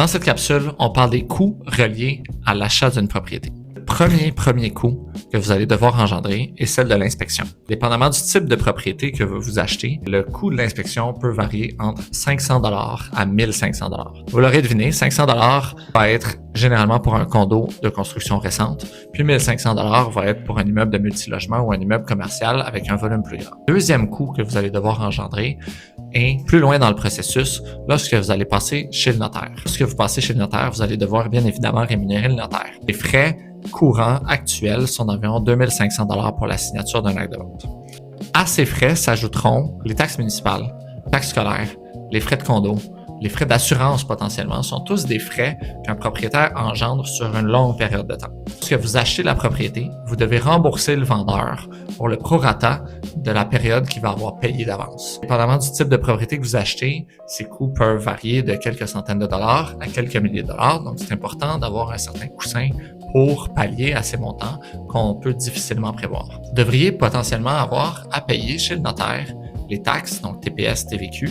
Dans cette capsule, on parle des coûts reliés à l'achat d'une propriété. Le premier coût que vous allez devoir engendrer est celle de l'inspection. Dépendamment du type de propriété que vous achetez, le coût de l'inspection peut varier entre 500 $ à 1500 $. Vous l'aurez deviné, 500 $ va être généralement pour un condo de construction récente, puis 1500 $ va être pour un immeuble de multilogement ou un immeuble commercial avec un volume plus grand. Deuxième coût que vous allez devoir engendrer est plus loin dans le processus lorsque vous allez passer chez le notaire. Lorsque vous passez chez le notaire, vous allez devoir bien évidemment rémunérer le notaire. Les frais courants actuels sont d'environ 2500 $ pour la signature d'un acte de vente. À ces frais s'ajouteront les taxes municipales, taxes scolaires, les frais de condo, les frais d'assurance potentiellement, sont tous des frais qu'un propriétaire engendre sur une longue période de temps. Lorsque vous achetez la propriété, vous devez rembourser le vendeur pour le prorata de la période qu'il va avoir payé d'avance. Dépendamment du type de propriété que vous achetez, ces coûts peuvent varier de quelques centaines de dollars à quelques milliers de dollars, donc c'est important d'avoir un certain coussin pour pallier à ces montants qu'on peut difficilement prévoir. Vous devriez potentiellement avoir à payer chez le notaire les taxes, donc TPS, TVQ,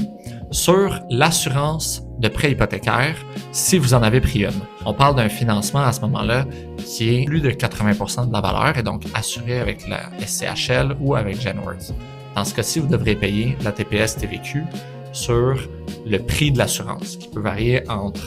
sur l'assurance de prêt hypothécaire si vous en avez pris une. On parle d'un financement à ce moment-là qui est plus de 80% de la valeur et donc assuré avec la SCHL ou avec Genworth. Dans ce cas-ci, vous devrez payer la TPS, TVQ sur le prix de l'assurance qui peut varier entre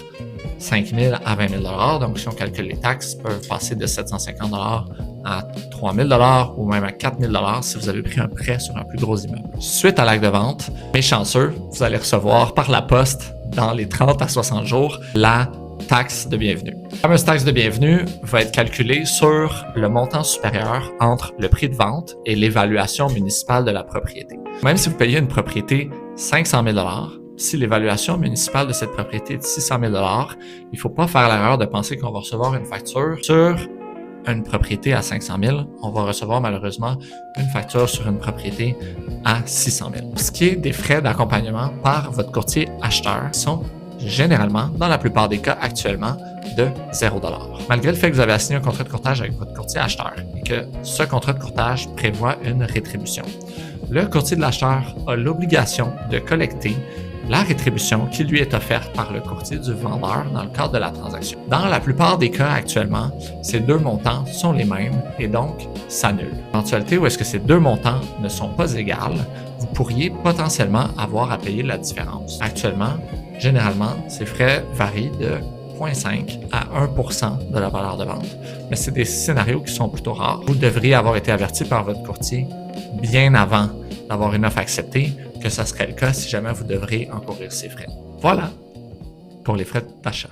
5 000 à 20 000 $. Donc, si on calcule les taxes, peuvent passer de 750 $ à 3 000 $ ou même à 4 000 $ si vous avez pris un prêt sur un plus gros immeuble. Suite à l'acte de vente, mes chanceux, vous allez recevoir par la poste dans les 30 à 60 jours la taxe de bienvenue. La fameuse taxe de bienvenue va être calculée sur le montant supérieur entre le prix de vente et l'évaluation municipale de la propriété. Même si vous payez une propriété 500 000 $, si l'évaluation municipale de cette propriété est de 600 000 $, il ne faut pas faire l'erreur de penser qu'on va recevoir une facture sur une propriété à 500 000. On va recevoir malheureusement une facture sur une propriété à 600 000. Ce qui est des frais d'accompagnement par votre courtier acheteur sont généralement, dans la plupart des cas actuellement, de 0 $. Malgré le fait que vous avez signé un contrat de courtage avec votre courtier acheteur et que ce contrat de courtage prévoit une rétribution, le courtier de l'acheteur a l'obligation de collecter la rétribution qui lui est offerte par le courtier du vendeur dans le cadre de la transaction. Dans la plupart des cas actuellement, ces deux montants sont les mêmes et donc s'annulent. Éventualité où est-ce que ces deux montants ne sont pas égales, vous pourriez potentiellement avoir à payer la différence. Actuellement, généralement, ces frais varient de 0,5 à 1% de la valeur de vente, mais c'est des scénarios qui sont plutôt rares. Vous devriez avoir été averti par votre courtier bien avant d'avoir une offre acceptée, que ça serait le cas si jamais vous devriez encourir ces frais. Voilà pour les frais d'achat.